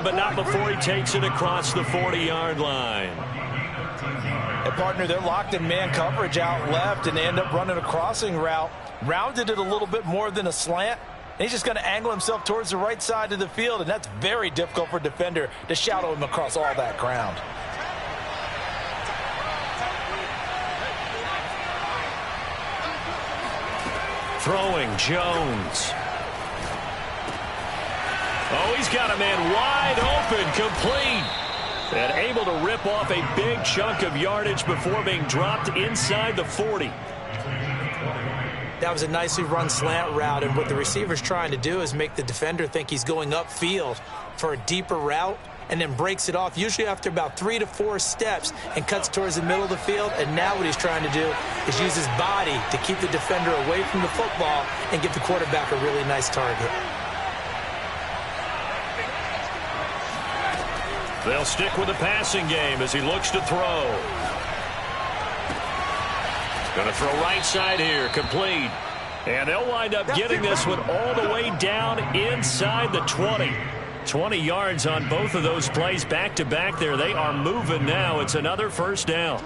but not before he takes it across the 40-yard line. And partner, they're locked in man coverage out left, and they end up running a crossing route. Rounded it a little bit more than a slant. And he's just going to angle himself towards the right side of the field, and that's very difficult for a defender to shadow him across all that ground. Throwing Jones. Oh, he's got a man wide open, complete. And able to rip off a big chunk of yardage before being dropped inside the 40. That was a nicely run slant route, and what the receiver's trying to do is make the defender think he's going upfield for a deeper route, and then breaks it off, usually after about 3 to 4 steps, and cuts towards the middle of the field. And now what he's trying to do is use his body to keep the defender away from the football and give the quarterback a really nice target. They'll stick with the passing game as he looks to throw. Going to throw right side here, complete. And they'll wind up getting this one all the way down inside the 20. 20 yards on both of those plays back-to-back there. They are moving now. It's another first down.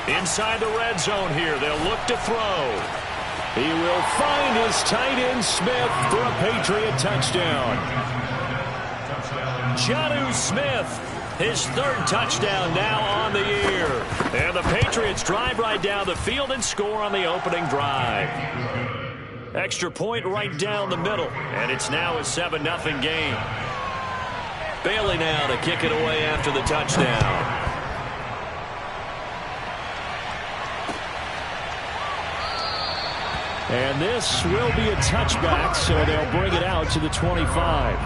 Inside the red zone here. They'll look to throw. He will find his tight end Smith for a Patriot touchdown. Jonnu Smith, his third touchdown now on the year. And the Patriots drive right down the field and score on the opening drive. Extra point right down the middle, and it's now a 7-0 game. Bailey now to kick it away after the touchdown. And this will be a touchback, so they'll bring it out to the 25.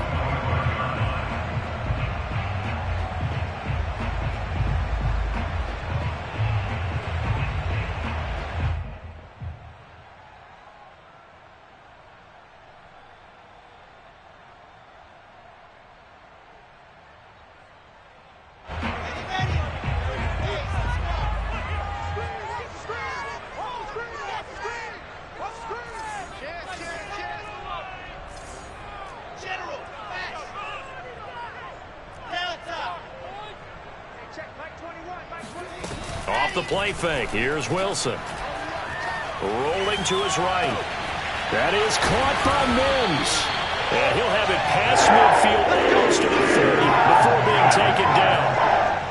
Off the play fake. Here's Wilson. Rolling to his right. That is caught by Mims. And he'll have it past midfield almost to the 30 before being taken down.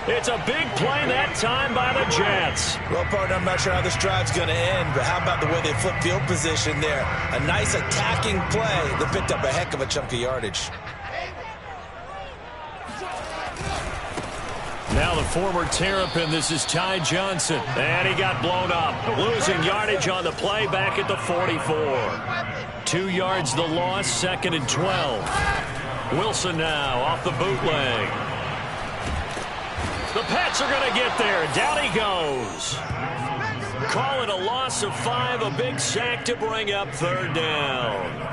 It's a big play that time by the Jets. Well, partner, I'm not sure how this drive's going to end, but how about the way they flip field position there? A nice attacking play that picked up a heck of a chunk of yardage. Now the former Terrapin, this is Ty Johnson. And he got blown up. Losing yardage on the play back at the 44. 2 yards the loss, 2nd and 12. Wilson now off the bootleg. The Pats are going to get there. Down he goes. Call it a loss of 5, a big sack to bring up 3rd down.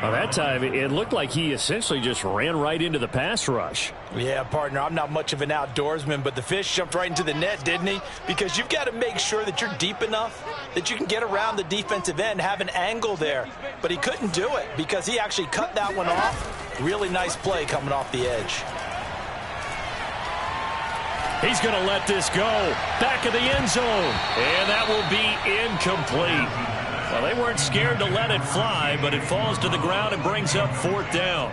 Well, that time, it looked like he essentially just ran right into the pass rush. Yeah, partner, I'm not much of an outdoorsman, but the fish jumped right into the net, didn't he? Because you've got to make sure that you're deep enough that you can get around the defensive end, have an angle there. But he couldn't do it because he actually cut that one off. Really nice play coming off the edge. He's going to let this go. Back of the end zone. And that will be incomplete. Well, they weren't scared to let it fly, but it falls to the ground and brings up 4th down.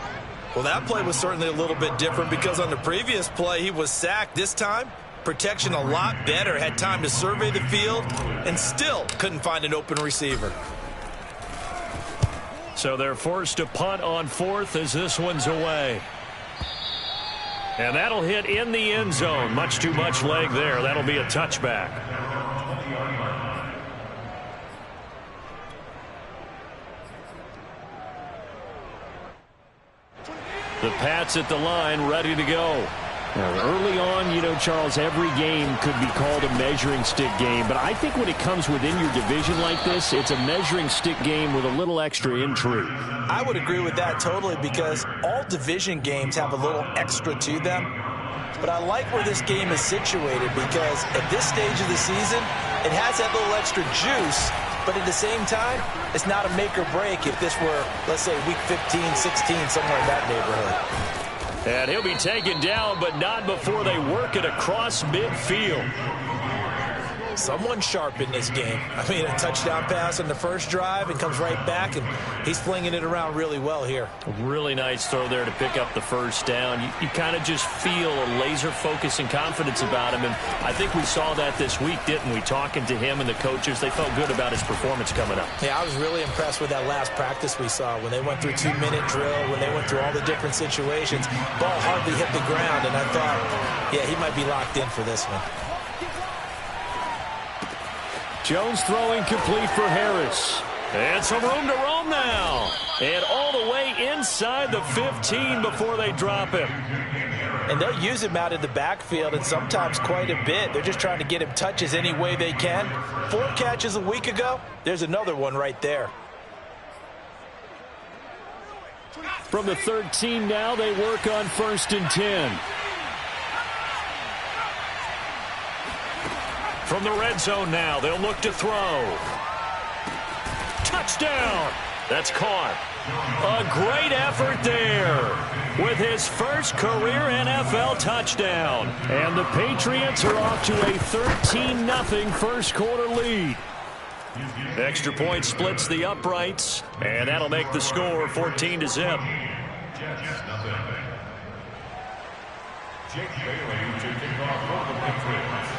Well, that play was certainly a little bit different because on the previous play, he was sacked. This time, protection a lot better. Had time to survey the field and still couldn't find an open receiver. So they're forced to punt on 4th as this one's away. And that'll hit in the end zone. Much too much leg there. That'll be a touchback. The Pats at the line, ready to go. Now, early on, you know, Charles, every game could be called a measuring stick game. But I think when it comes within your division like this, it's a measuring stick game with a little extra intrigue. I would agree with that totally because all division games have a little extra to them. But I like where this game is situated because at this stage of the season, it has that little extra juice But at the same time, it's not a make or break if this were, let's say, week 15, 16, somewhere in that neighborhood. And he'll be taken down, but not before they work it across midfield. Someone sharp in this game. I mean, a touchdown pass on the first drive and comes right back, and he's flinging it around really well here. Really nice throw there to pick up the first down. You kind of just feel a laser focus and confidence about him, and I think we saw that this week, didn't we? Talking to him and the coaches, they felt good about his performance coming up. Yeah, I was really impressed with that last practice we saw when they went through 2-minute drill, when they went through all the different situations. Ball hardly hit the ground, and I thought, yeah, he might be locked in for this one. Jones throwing complete for Harris. And some room to roam now. And all the way inside the 15 before they drop him. And they'll use him out in the backfield, and sometimes quite a bit. They're just trying to get him touches any way they can. 4 catches a week ago. There's another one right there. From the 13 now, they work on 1st and 10. From the red zone now, they'll look to throw. Touchdown! That's caught. A great effort there with his first career NFL touchdown. And the Patriots are off to a 13-0 first quarter lead. Extra point splits the uprights, and that'll make the score 14-0. Jake Bailey to kick off for the Patriots.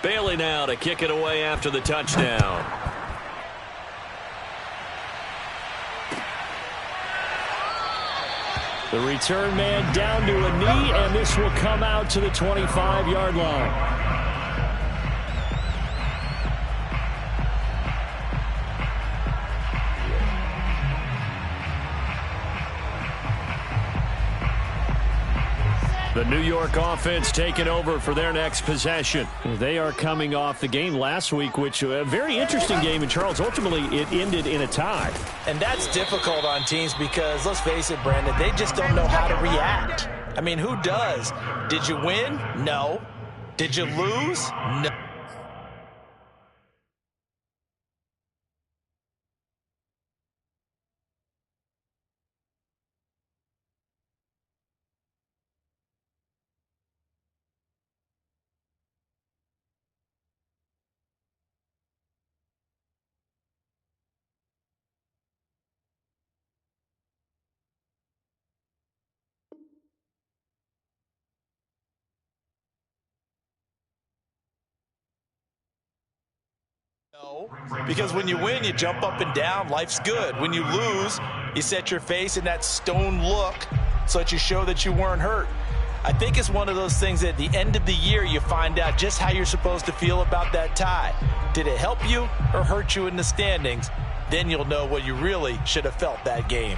Bailey now to kick it away after the touchdown. The return man down to a knee, and this will come out to the 25-yard line. The New York offense taking over for their next possession. They are coming off the game last week, which was a very interesting game. And, Charles, ultimately it ended in a tie. And that's difficult on teams because, let's face it, Brandon, they just don't know how to react. I mean, who does? Did you win? No. Did you lose? No. No, because when you win, you jump up and down. Life's good. When you lose, you set your face in that stone look so that you show that you weren't hurt. I think it's one of those things that at the end of the year, you find out just how you're supposed to feel about that tie. Did it help you or hurt you in the standings? Then you'll know what you really should have felt that game.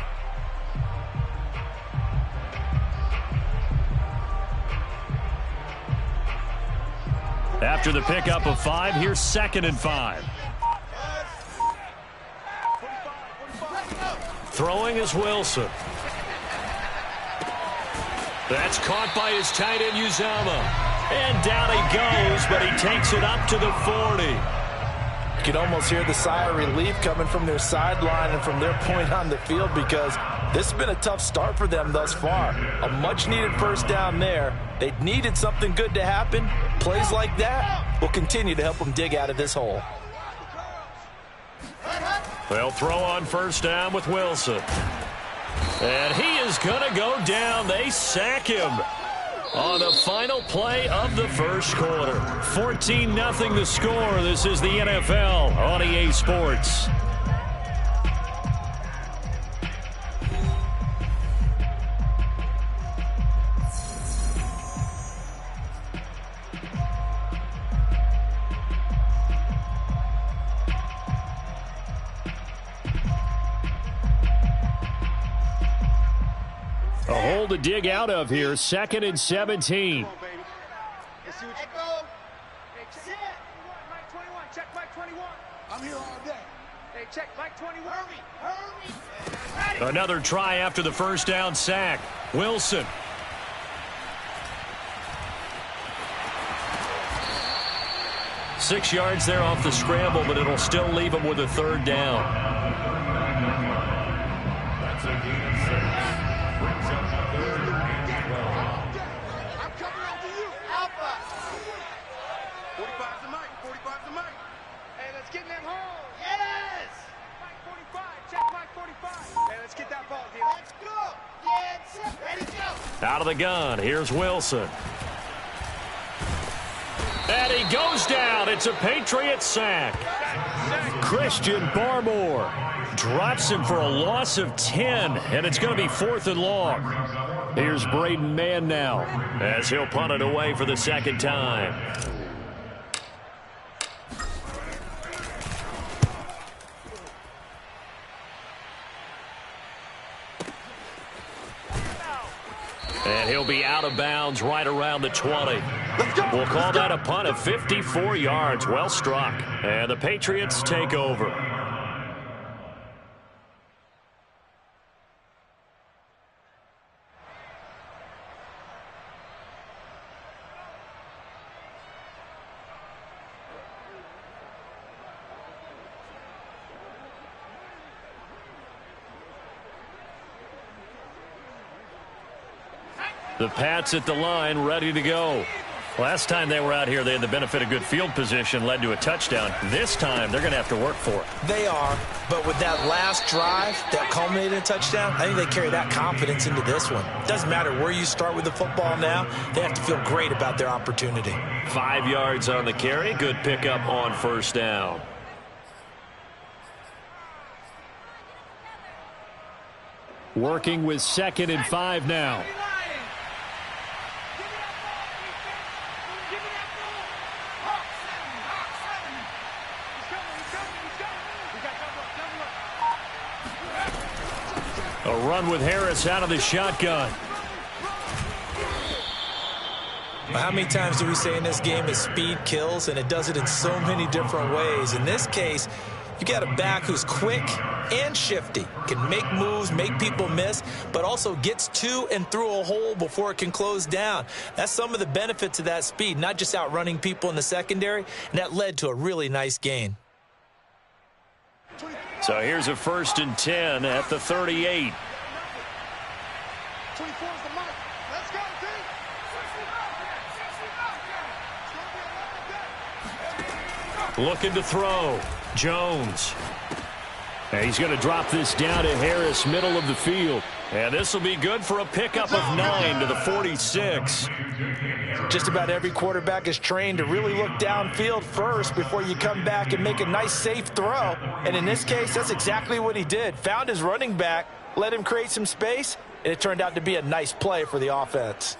After the pickup of 5, here's 2nd and 5. Throwing is Wilson. That's caught by his tight end, Uzama. And down he goes, but he takes it up to the 40. You can almost hear the sigh of relief coming from their sideline and from their point on the field because this has been a tough start for them thus far. A much-needed first down there. They needed something good to happen. Plays like that will continue to help them dig out of this hole. They'll throw on first down with Wilson. And he is going to go down. They sack him on the final play of the first quarter. 14-0 the score. This is the NFL on EA Sports. A hole to dig out of here. 2nd and 17. I'm here all day. Hey, check Mike 21. Hurry. Another try after the first down sack. Wilson. 6 yards there off the scramble, but it'll still leave him with a third down. That's a gain of 6. Brings up the third and 12. I'm coming after you. Alpha. 45's the mic. 45's the mic. Hey, let's get in that hole. Yes. Mike 45. Check Mike 45. Hey, let's get that ball, deal. Let's go. Get set. Ready, go. Out of the gun, here's Wilson. And he goes down. It's a Patriot sack. Christian Barmore drops him for a loss of 10, and it's going to be 4th and long. Here's Braden Mann now, as he'll punt it away for the second time. And he'll be out of bounds right around the 20. We'll call that a punt of 54 yards. Well struck. And the Patriots take over. The Pats at the line, ready to go. Last time they were out here, they had the benefit of good field position, led to a touchdown. This time, they're going to have to work for it. They are, but with that last drive that culminated in a touchdown, I think they carry that confidence into this one. Doesn't matter where you start with the football now, they have to feel great about their opportunity. 5 yards on the carry, good pickup on first down. Working with 2nd and 5 now. A run with Harris out of the shotgun. How many times do we say in this game is speed kills, and it does it in so many different ways. In this case, you got a back who's quick and shifty, can make moves, make people miss, but also gets to and through a hole before it can close down. That's some of the benefits of that speed, not just outrunning people in the secondary, and that led to a really nice gain. So here's a 1st and 10 at the 38. 24's the mic. Let's go, team. Looking to throw. Jones. And he's going to drop this down to Harris, middle of the field. And this will be good for a pickup of 9 to the 46. Just about every quarterback is trained to really look downfield first before you come back and make a nice, safe throw. And in this case, that's exactly what he did. Found his running back, let him create some space, and it turned out to be a nice play for the offense.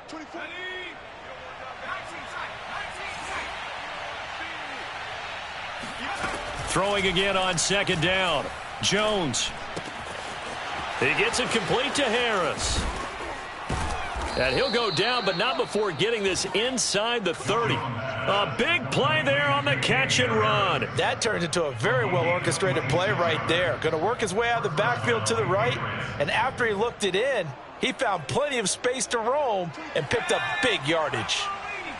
24. Throwing again on 2nd down. Jones. He gets it complete to Harris. And he'll go down, but not before getting this inside the 30. A big play there on the catch and run. That turned into a very well-orchestrated play right there. Going to work his way out of the backfield to the right, and after he looked it in, he found plenty of space to roam and picked up big yardage.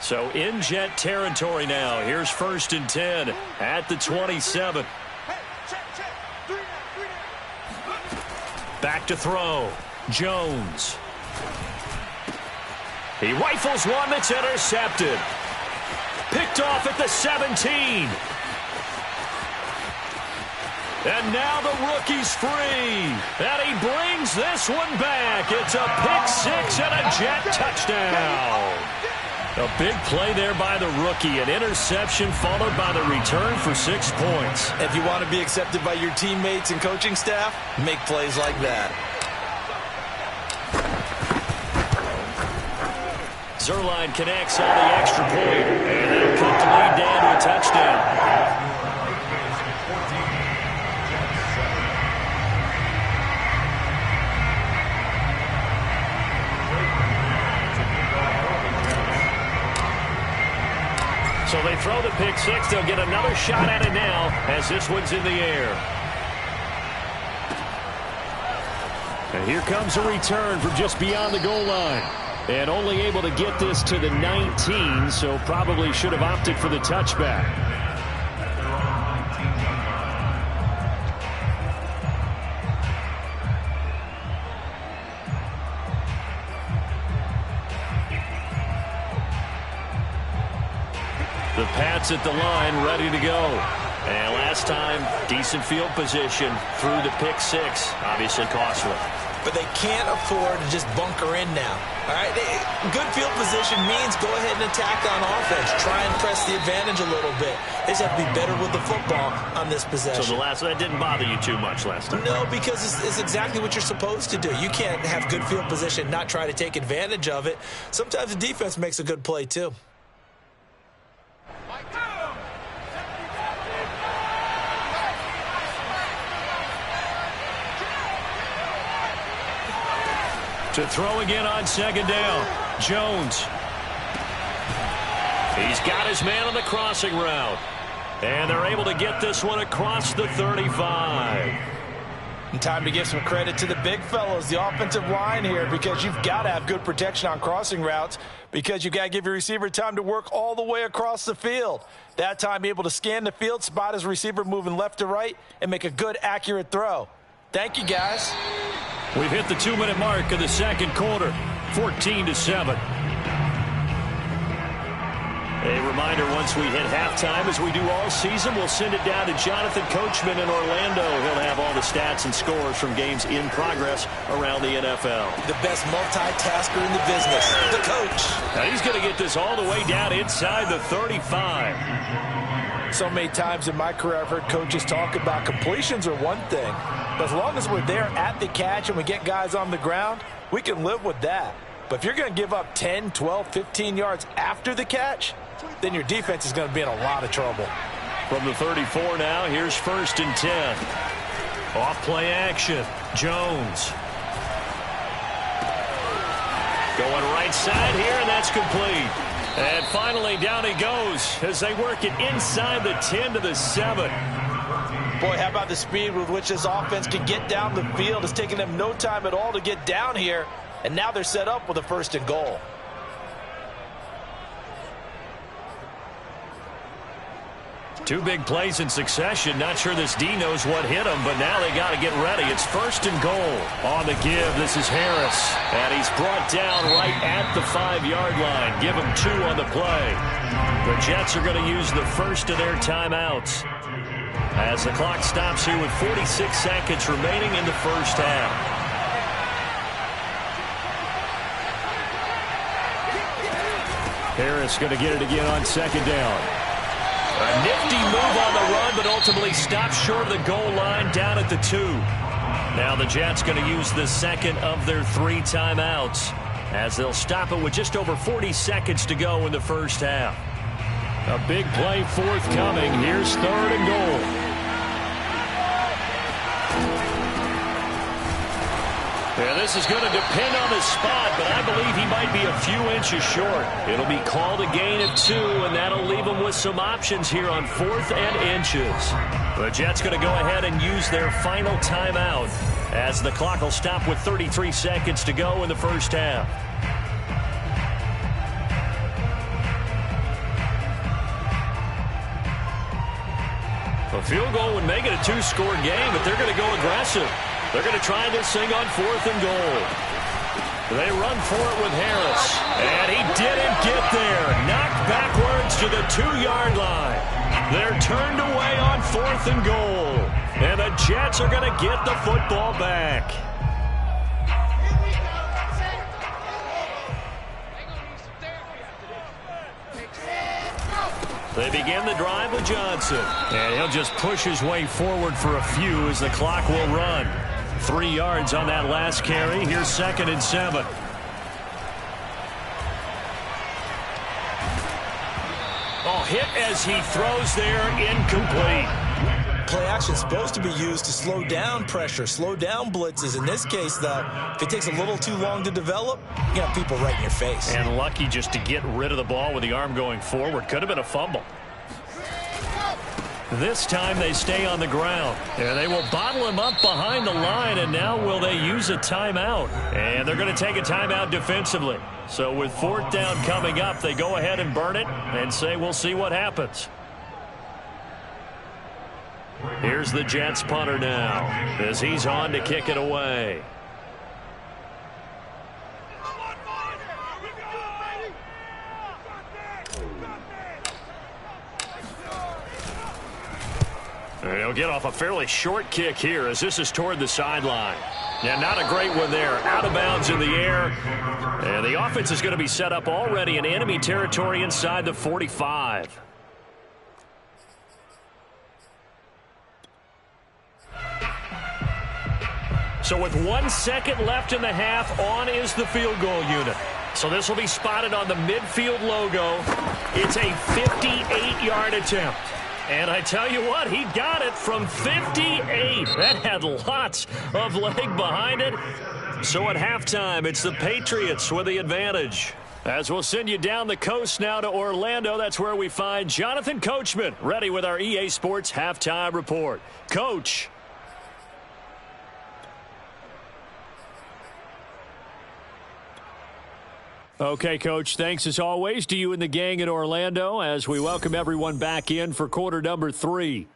So in jet territory now. Here's 1st and 10 at the 27. Back to throw. Jones. He rifles one that's intercepted. Picked off at the 17. And now the rookie's free. And he brings this one back. It's a pick 6 and a jet touchdown. A big play there by the rookie. An interception followed by the return for 6 points. If you want to be accepted by your teammates and coaching staff, make plays like that. Zerline connects on the extra point. And that'll cut the lead down to a touchdown. So they throw the pick 6. They'll get another shot at it now as this one's in the air. And here comes a return from just beyond the goal line. And only able to get this to the 19, so probably should have opted for the touchback. The Pats at the line, ready to go. And last time, decent field position through the pick six. Obviously costly. But they can't afford to just bunker in now. All right, good field position means go ahead and attack on offense. Try and press the advantage a little bit. They just have to be better with the football on this possession. So that didn't bother you too much last time? No, because it's exactly what you're supposed to do. You can't have good field position and not try to take advantage of it. Sometimes the defense makes a good play too. To throw again on second down. Jones. He's got his man on the crossing route. And they're able to get this one across the 35. And time to give some credit to the big fellows, the offensive line here, because you've got to have good protection on crossing routes because you've got to give your receiver time to work all the way across the field. That time able to scan the field, spot his receiver moving left to right, and make a good, accurate throw. Thank you, guys. We've hit the 2-minute mark of the second quarter, 14-7. A reminder, once we hit halftime, as we do all season, we'll send it down to Jonathan Coachman in Orlando. He'll have all the stats and scores from games in progress around the NFL. The best multitasker in the business, the coach. Now he's going to get this all the way down inside the 35. So many times in my career, I've heard coaches talk about completions are one thing. But as long as we're there at the catch and we get guys on the ground, we can live with that. But if you're going to give up 10, 12, 15 yards after the catch, then your defense is going to be in a lot of trouble. From the 34 now, here's 1st and 10. Off play action. Jones. Going right side here, and that's complete. And finally, down he goes as they work it inside the 10 to the 7. Boy, how about the speed with which this offense can get down the field? It's taking them no time at all to get down here, and now they're set up with a 1st and goal. Two big plays in succession. Not sure this D knows what hit him, but now they got to get ready. It's 1st and goal. On the give, this is Harris. And he's brought down right at the 5-yard line. Give him 2 on the play. The Jets are going to use the first of their timeouts as the clock stops here with 46 seconds remaining in the first half. Harris going to get it again on 2nd down. A nifty move on the run, but ultimately stopped short of the goal line down at the 2. Now the Jets going to use the second of their 3 timeouts as they'll stop it with just over 40 seconds to go in the first half. A big play forthcoming. Here's 3rd and goal. Yeah, this is going to depend on the spot, but I believe he might be a few inches short. It'll be called a gain of 2, and that'll leave him with some options here on 4th and inches. The Jets going to go ahead and use their final timeout as the clock will stop with 33 seconds to go in the first half. A field goal would make it a 2-score game, but they're going to go aggressive. They're going to try this thing on 4th and goal. They run for it with Harris. And he didn't get there. Knocked backwards to the 2-yard line. They're turned away on 4th and goal. And the Jets are going to get the football back. They begin the drive with Johnson. And he'll just push his way forward for a few as the clock will run. 3 yards on that last carry. Here's 2nd and 7. Oh, hit as he throws there, incomplete. Play action is supposed to be used to slow down pressure, slow down blitzes. In this case, though, if it takes a little too long to develop, you got people right in your face. And lucky just to get rid of the ball with the arm going forward. Could have been a fumble. This time they stay on the ground. And they will bottle him up behind the line, and now will they use a timeout? And they're going to take a timeout defensively. So with 4th down coming up, they go ahead and burn it and say we'll see what happens. Here's the Jets punter now as he's on to kick it away. He'll get off a fairly short kick here as this is toward the sideline. Yeah, not a great one there. Out of bounds in the air. And the offense is going to be set up already in enemy territory inside the 45. So with 1 second left in the half, on is the field goal unit. So this will be spotted on the midfield logo. It's a 58-yard attempt. And I tell you what, he got it from 58. That had lots of leg behind it. So at halftime, it's the Patriots with the advantage. As we'll send you down the coast now to Orlando, that's where we find Jonathan Coachman, ready with our EA Sports Halftime Report. Coach. Okay, Coach, thanks as always to you and the gang in Orlando as we welcome everyone back in for quarter number 3.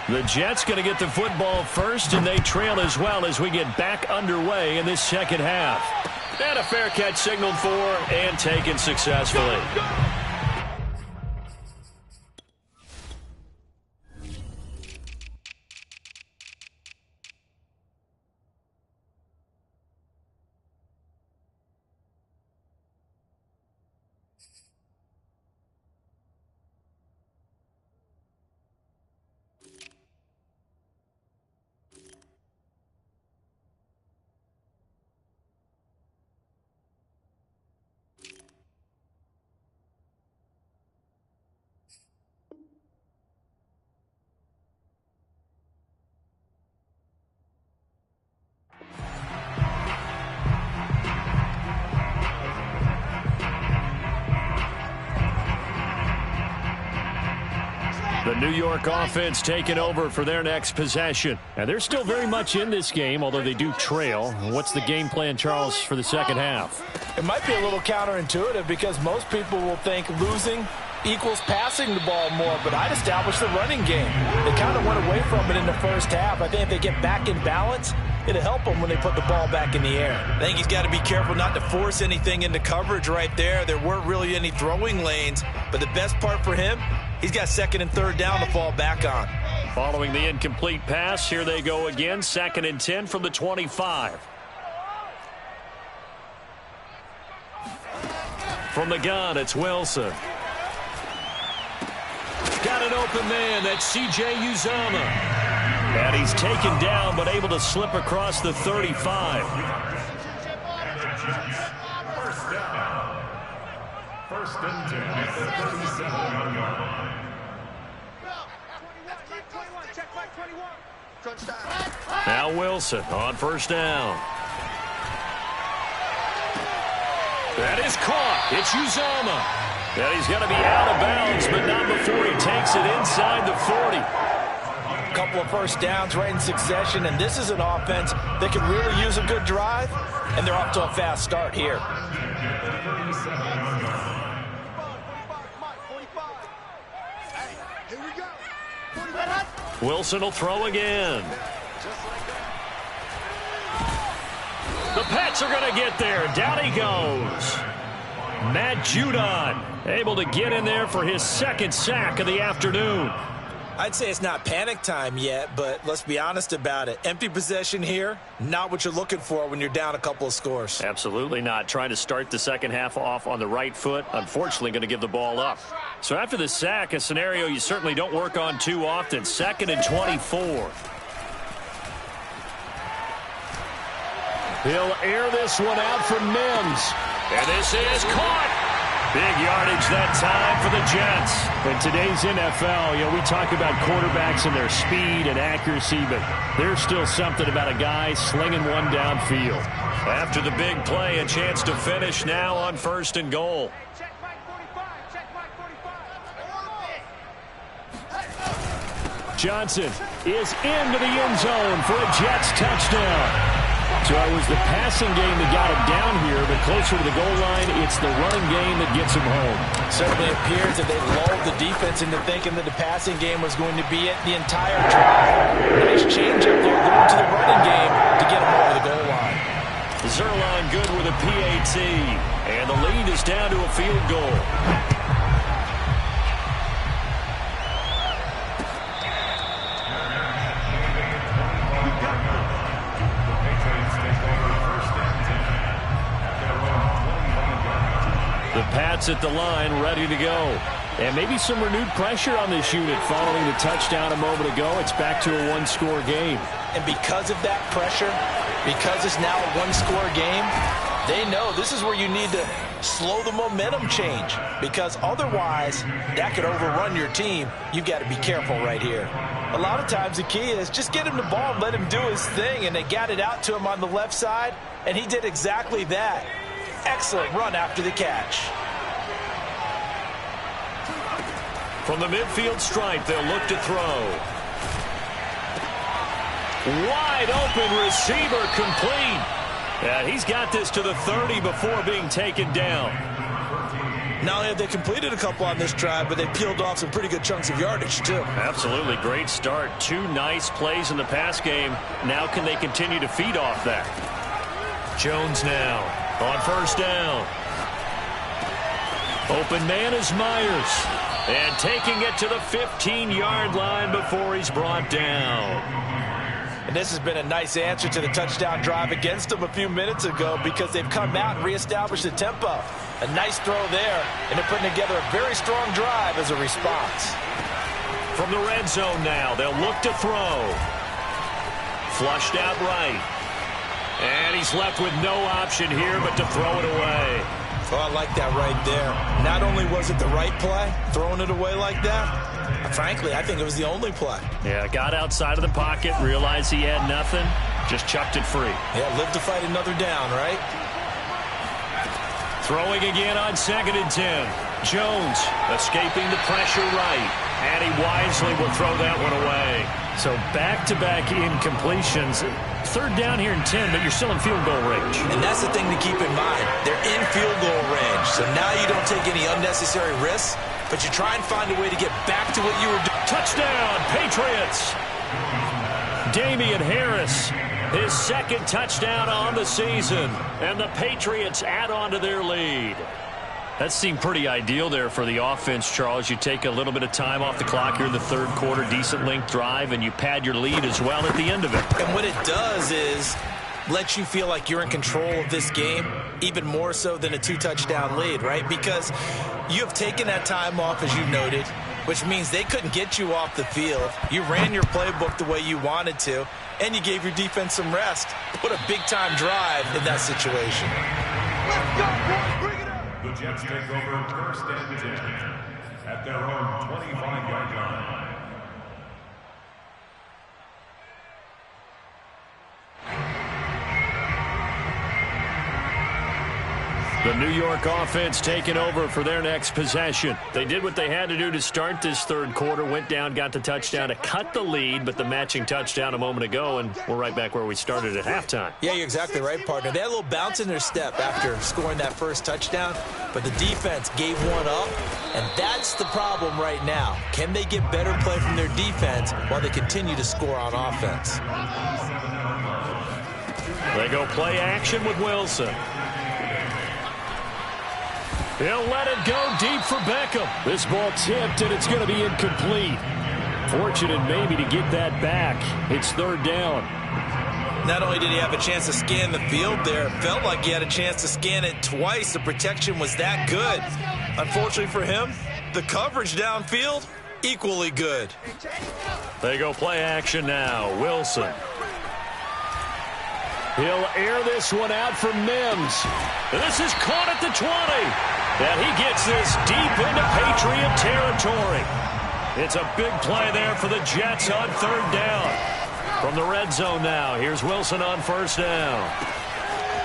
The Jets going to get the football first, and they trail as well as we get back underway in this second half. And a fair catch signaled for and taken successfully. The New York offense taking over for their next possession. And they're still very much in this game, although they do trail. What's the game plan, Charles, for the second half? It might be a little counterintuitive because most people will think losing equals passing the ball more, but I'd establish the running game. They kind of went away from it in the first half. I think if they get back in balance, it'll help them when they put the ball back in the air. I think he's got to be careful not to force anything into coverage right there. There weren't really any throwing lanes, but the best part for him, he's got 2nd and 3rd down to fall back on. Following the incomplete pass, here they go again. 2nd and 10 from the 25. From the gun, it's Wilson. Got an open man. That's C.J. Uzomah. And he's taken down, but able to slip across the 35. First and 10 at the 37-yard line. Now Wilson on first down. That is caught. It's Uzomah. And he's going to be out of bounds, but not before he takes it inside the 40. A couple of first downs right in succession, and this is an offense that can really use a good drive, and they're off to a fast start here. Wilson will throw again. The Pats are going to get there. Down he goes. Matt Judon able to get in there for his 2nd sack of the afternoon. I'd say it's not panic time yet, but let's be honest about it. Empty possession here, not what you're looking for when you're down a couple of scores. Absolutely not. Trying to start the second half off on the right foot. Unfortunately, going to give the ball up. So after the sack, a scenario you certainly don't work on too often. 2nd and 24. He'll air this one out for Mims. And this is caught. Big yardage that time for the Jets. In today's NFL, we talk about quarterbacks and their speed and accuracy, but there's still something about a guy slinging one downfield. After the big play, a chance to finish now on 1st and goal. Check Mike 45. Check Mike 45. Johnson is into the end zone for a Jets touchdown. So it was the passing game that got him down here, but closer to the goal line, it's the running game that gets him home. Certainly appears that they lulled the defense into thinking that the passing game was going to be it the entire drive. Nice change up there going to the running game to get him over the goal line. Zerline good with a PAT, and the lead is down to a field goal. The Pats at the line, ready to go. And maybe some renewed pressure on this unit following the touchdown a moment ago. It's back to a one-score game. And because of that pressure, because it's now a one-score game, they know this is where you need to slow the momentum change, because otherwise that could overrun your team. You've got to be careful right here. A lot of times the key is just get him the ball and let him do his thing, and they got it out to him on the left side, and he did exactly that. Excellent run after the catch. From the midfield stripe, they'll look to throw. Wide open receiver, complete. Yeah, he's got this to the 30 before being taken down. Not only have they completed a couple on this drive, but they peeled off some pretty good chunks of yardage, too. Absolutely great start. 2 nice plays in the pass game. Now can they continue to feed off that? Jones now on 1st down. Open man is Myers. And taking it to the 15-yard line before he's brought down. And this has been a nice answer to the touchdown drive against them a few minutes ago, because they've come out and reestablished the tempo. A nice throw there, and they're putting together a very strong drive as a response. From the red zone now, they'll look to throw. Flushed out right. And he's left with no option here but to throw it away. Oh, I like that right there. Not only was it the right play, throwing it away like that, frankly, I think it was the only play. Yeah, got outside of the pocket, realized he had nothing, just chucked it free. Yeah, live to fight another down, right? Throwing again on 2nd and 10. Jones escaping the pressure right, and he wisely will throw that one away. So back-to-back incompletions. 3rd down here and 10, but you're still in field goal range. And that's the thing to keep in mind. They're in field goal range, so now you don't take any unnecessary risks, but you try and find a way to get back to what you were doing. Touchdown, Patriots! Damian Harris, his 2nd touchdown on the season, and the Patriots add on to their lead. That seemed pretty ideal there for the offense, Charles. You take a little bit of time off the clock here in the 3rd quarter, decent length drive, and you pad your lead as well at the end of it. And what it does is let you feel like you're in control of this game, even more so than a 2-touchdown lead, right? Because you have taken that time off, as you noted, which means they couldn't get you off the field. You ran your playbook the way you wanted to, and you gave your defense some rest. What a big-time drive in that situation. Let's go, boys. Bring it up. The Jets take over 1st and 10 at their own 25-yard line. The New York offense taking over for their next possession. They did what they had to do to start this 3rd quarter, went down, got the touchdown to cut the lead, but the matching touchdown a moment ago, and we're right back where we started at halftime. Yeah, you're exactly right, partner. They had a little bounce in their step after scoring that 1st touchdown, but the defense gave one up, and that's the problem right now. Can they get better play from their defense while they continue to score on offense? They go play action with Wilson. He'll let it go deep for Beckham. This ball tipped, and it's going to be incomplete. Fortunate maybe to get that back. It's 3rd down. Not only did he have a chance to scan the field there, it felt like he had a chance to scan it twice. The protection was that good. Unfortunately for him, the coverage downfield, equally good. They go play action now. Wilson. He'll air this one out for Mims. And this is caught at the 20. And he gets this deep into Patriot territory. It's a big play there for the Jets on third down. From the red zone now, here's Wilson on first down.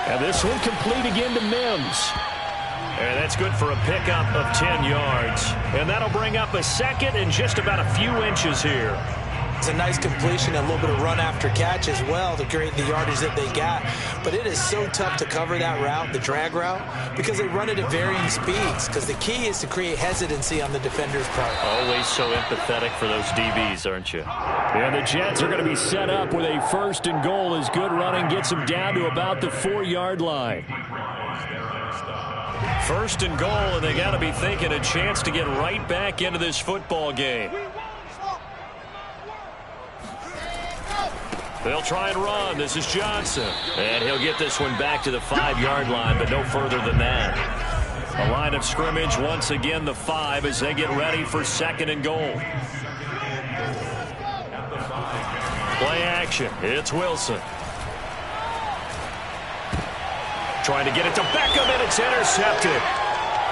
And this one complete again to Mims. And that's good for a pickup of 10 yards. And that'll bring up a second and just about a few inches here. It's a nice completion, a little bit of run after catch as well to create the yardage that they got. But it is so tough to cover that route, the drag route, because they run it at varying speeds. Because the key is to create hesitancy on the defender's part. Always so empathetic for those DBs, aren't you? And the Jets are going to be set up with a first and goal as good running gets them down to about the 4-yard line. First and goal, and they got to be thinking a chance to get right back into this football game. They'll try and run. This is Johnson. And he'll get this one back to the 5-yard line, but no further than that. A line of scrimmage, once again, the 5 as they get ready for second and goal. Play action. It's Wilson. Trying to get it to Beckham, and it's intercepted.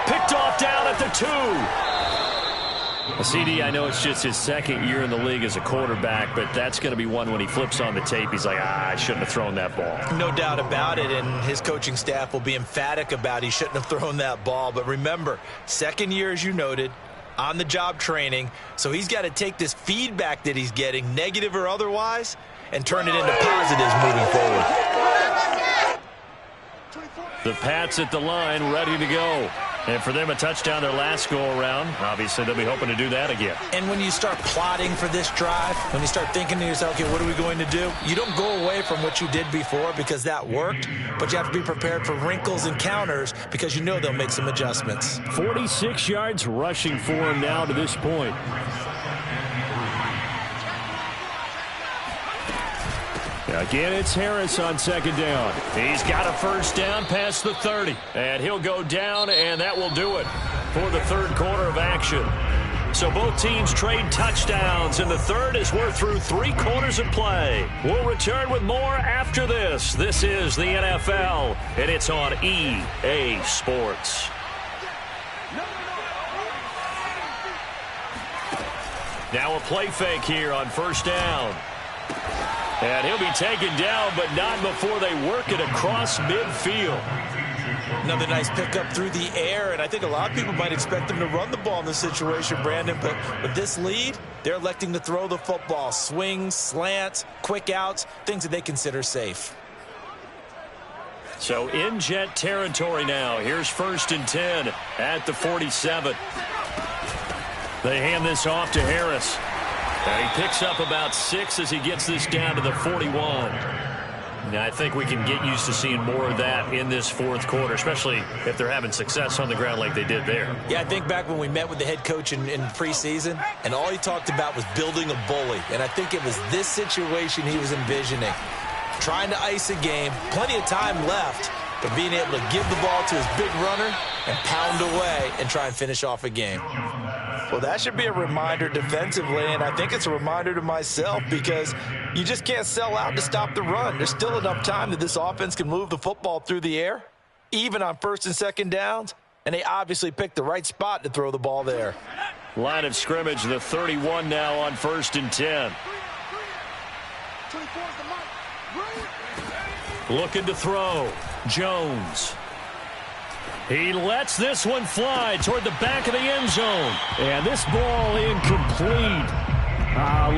Picked off down at the 2. CD, I know it's just his second year in the league as a quarterback, but that's going to be one when he flips on the tape. He's like, I shouldn't have thrown that ball. No doubt about it, and his coaching staff will be emphatic about he shouldn't have thrown that ball. But remember, second year, as you noted, on-the-job training, so he's got to take this feedback that he's getting, negative or otherwise, and turn it into positives moving forward. The Pats at the line, ready to go. And for them, a touchdown their last go-around. Obviously, they'll be hoping to do that again. And when you start plotting for this drive, when you start thinking to yourself, okay, what are we going to do? You don't go away from what you did before because that worked, but you have to be prepared for wrinkles and counters because you know they'll make some adjustments. 46 yards rushing for him now to this point. Again, it's Harris on second down. He's got a first down past the 30. And he'll go down, and that will do it for the third quarter of action. So both teams trade touchdowns in the third as we're through 3 quarters of play. We'll return with more after this. This is the NFL, and it's on EA Sports. Now a play fake here on first down. And he'll be taken down, but not before they work it across midfield. Another nice pickup through the air, and I think a lot of people might expect them to run the ball in this situation, Brandon, but with this lead, they're electing to throw the football. Swings, slants, quick outs, things that they consider safe. So in Jet territory now. Here's first and 10 at the 47. They hand this off to Harris. And he picks up about 6 as he gets this down to the 41. Now, I think we can get used to seeing more of that in this fourth quarter, especially if they're having success on the ground like they did there. Yeah, I think back when we met with the head coach in preseason, and all he talked about was building a bully. And I think it was this situation he was envisioning. Trying to ice a game, plenty of time left, but being able to give the ball to his big runner and pound away and try and finish off a game. Well, that should be a reminder defensively, and I think it's a reminder to myself because you just can't sell out to stop the run. There's still enough time that this offense can move the football through the air, even on first and second downs, and they obviously picked the right spot to throw the ball there. Line of scrimmage, the 31 now on first and 10. Looking to throw. Jones. He lets this one fly toward the back of the end zone. And this ball incomplete.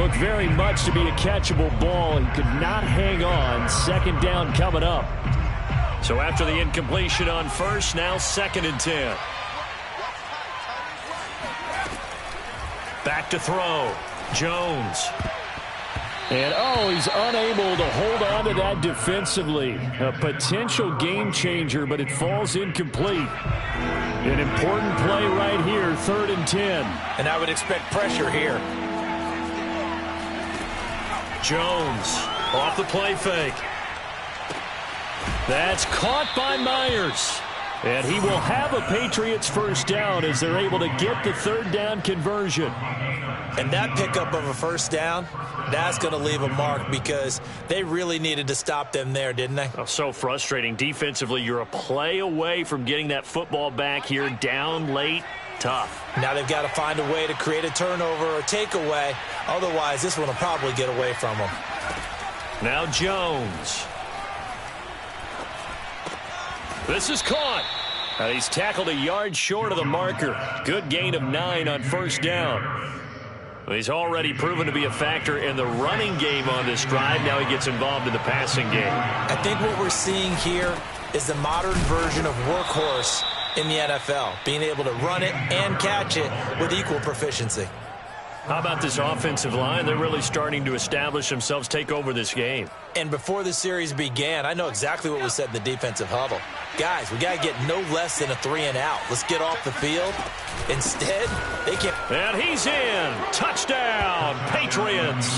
Looked very much to be a catchable ball. He could not hang on. Second down coming up. So after the incompletion on first, now second and 10. Back to throw. Jones. And, he's unable to hold on to that defensively. A potential game changer, but it falls incomplete. An important play right here, third and 10. And I would expect pressure here. Jones off the play fake. That's caught by Myers. And he will have a Patriots first down as they're able to get the third down conversion. And that pickup of a first down, that's going to leave a mark because they really needed to stop them there, didn't they? Oh, so frustrating. Defensively, you're a play away from getting that football back here, down late. Tough. Now they've got to find a way to create a turnover or takeaway. Otherwise, this one will probably get away from them. Now Jones. This is caught. He's tackled a yard short of the marker. Good gain of 9 on first down. He's already proven to be a factor in the running game on this drive. Now he gets involved in the passing game. I think what we're seeing here is the modern version of workhorse in the NFL, being able to run it and catch it with equal proficiency. How about this offensive line? They're really starting to establish themselves, take over this game. And before the series began, I know exactly what was said in the defensive huddle. Guys, we got to get no less than a 3-and-out. Let's get off the field. Instead, they can't. And he's in. Touchdown, Patriots.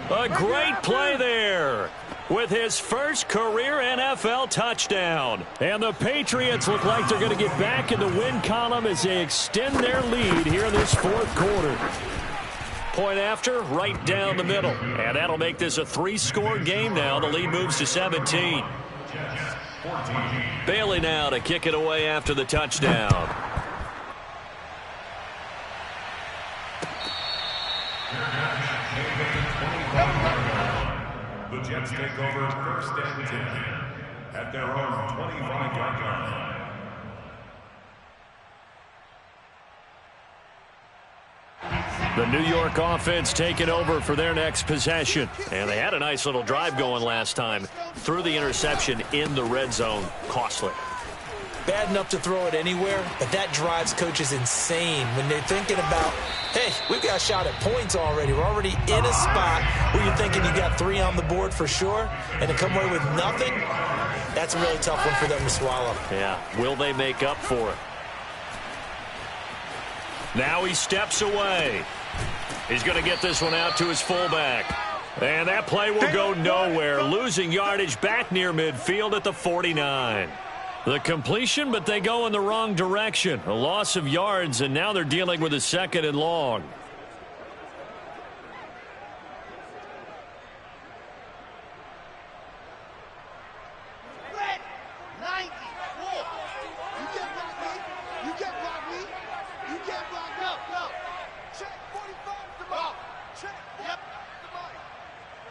A great play there with his first career NFL touchdown. And the Patriots look like they're going to get back in the win column as they extend their lead here in this fourth quarter. Point after, right down the middle. And that'll make this a 3-score game now. The lead moves to 17. Bailey now to kick it away after the touchdown. The Jets take over first and 10 at their own 25-yard line. The New York offense taking over for their next possession. And they had a nice little drive going last time. Threw the interception in the red zone. Costly. Bad enough to throw it anywhere, but that drives coaches insane when they're thinking about, hey, we've got a shot at points already. We're already in a spot where you're thinking you got 3 on the board for sure, and to come away with nothing, that's a really tough one for them to swallow. Yeah, will they make up for it? Now he steps away. He's going to get this one out to his fullback. And that play will go nowhere. Losing yardage back near midfield at the 49. The completion, but they go in the wrong direction. A loss of yards, and now they're dealing with a 2nd and long.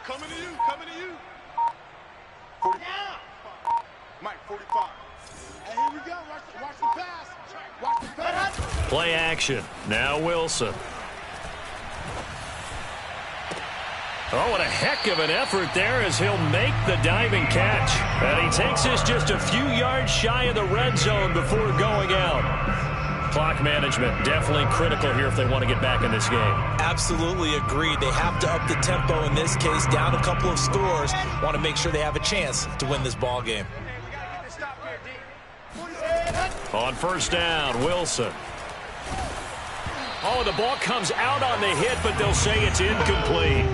Coming to you. 40. Mike, 45. And here we go. Watch the pass. Watch the pass. Play action. Now Wilson. Oh, what a heck of an effort there as he'll make the diving catch. And he takes this just a few yards shy of the red zone before going out. Clock management definitely critical here if they want to get back in this game. Absolutely agreed. They have to up the tempo in this case, down a couple of scores. Want to make sure they have a chance to win this ball game. On first down, Wilson. Oh, the ball comes out on the hit, but they'll say it's incomplete.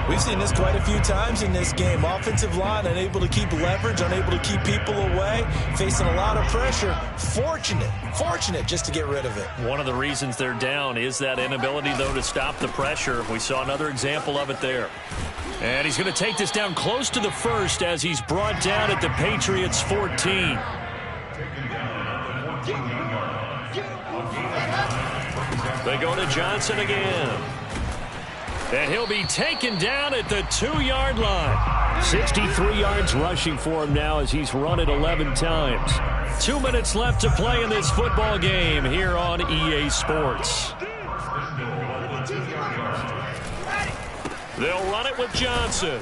We've seen this quite a few times in this game. Offensive line unable to keep leverage, unable to keep people away, facing a lot of pressure. Fortunate just to get rid of it. One of the reasons they're down is that inability, though, to stop the pressure. We saw another example of it there. And he's going to take this down close to the first as he's brought down at the Patriots' 14. They go to Johnson again. And he'll be taken down at the 2-yard line. 63 yards rushing for him now as he's run it 11 times. 2 minutes left to play in this football game here on EA Sports. They'll run it with Johnson.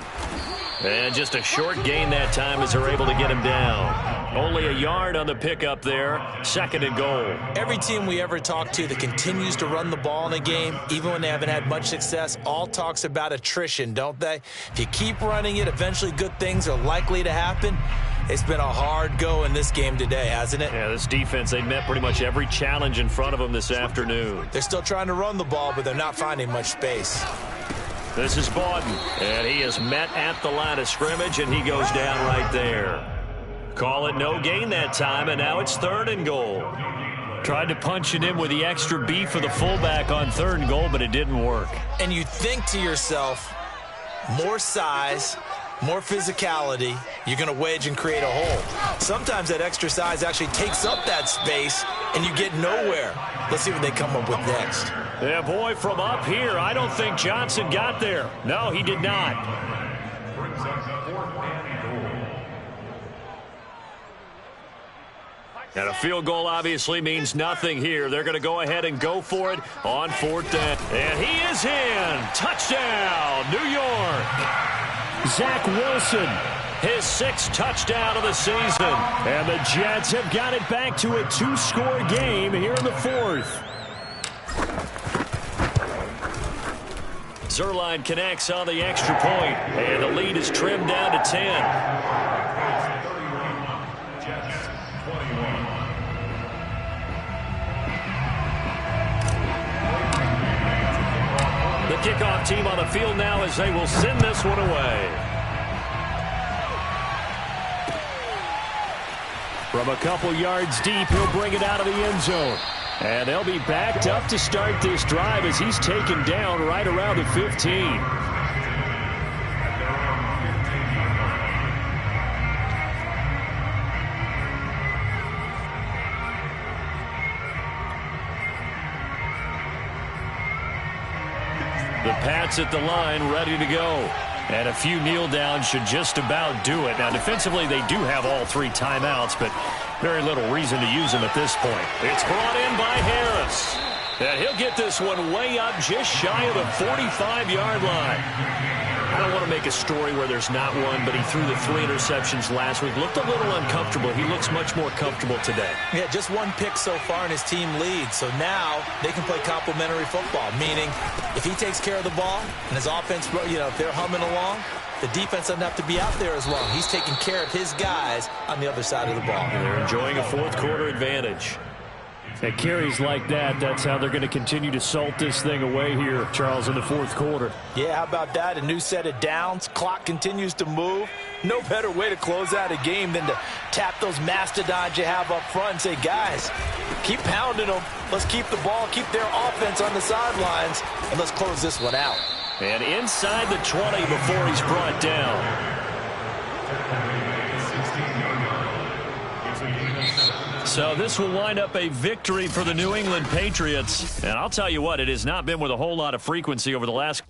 And just a short gain that time as they're able to get him down. Only a yard on the pickup there. 2nd and goal. Every team we ever talk to that continues to run the ball in a game, even when they haven't had much success, all talks about attrition, don't they? If you keep running it, eventually good things are likely to happen. It's been a hard go in this game today, hasn't it? Yeah, this defense, they met pretty much every challenge in front of them this afternoon. They're still trying to run the ball, but they're not finding much space. This is Bawden, and he is met at the line of scrimmage, and he goes down right there. Call it no gain that time, and now it's 3rd and goal. Tried to punch it in with the extra beef of the fullback on 3rd and goal, but it didn't work. And you think to yourself, more size, more physicality, you're going to wedge and create a hole. Sometimes that extra size actually takes up that space, and you get nowhere. Let's see what they come up with next. Yeah, boy, from up here, I don't think Johnson got there. No, he did not. Brings up 4th and goal. And a field goal obviously means nothing here. They're going to go ahead and go for it on 4th down. And he is in. Touchdown, New York. Zach Wilson, His 6th touchdown of the season. and the Jets have got it back to a 2-score game here in the 4th. Zerline connects on the extra point, and the lead is trimmed down to 10. Jets 21. The kickoff team on the field now as they will send this one away. From a couple yards deep, he'll bring it out of the end zone. And they'll be backed up to start this drive as he's taken down right around the 15. The Pats at the line, ready to go. And a few kneel downs should just about do it. Now, defensively, they do have all 3 timeouts, but very little reason to use them at this point. It's brought in by Harris. And he'll get this one way up just shy of the 45-yard line. I don't want to make a story where there's not one, but he threw the 3 interceptions last week. Looked a little uncomfortable. He looks much more comfortable today. Yeah, just 1 pick so far and his team leads. So now they can play complementary football, meaning if he takes care of the ball and his offense, if they're humming along, the defense doesn't have to be out there as long. He's taking care of his guys on the other side of the ball. And they're enjoying a 4th quarter advantage. At carries like that, that's how they're going to continue to salt this thing away here, Charles, in the 4th quarter. Yeah, how about that? A new set of downs. Clock continues to move. No better way to close out a game than to tap those mastodons you have up front and say, guys, keep pounding them. Let's keep the ball, keep their offense on the sidelines, and let's close this one out. And inside the 20 before he's brought down. So this will wind up a victory for the New England Patriots. And I'll tell you what, it has not been with a whole lot of frequency over the last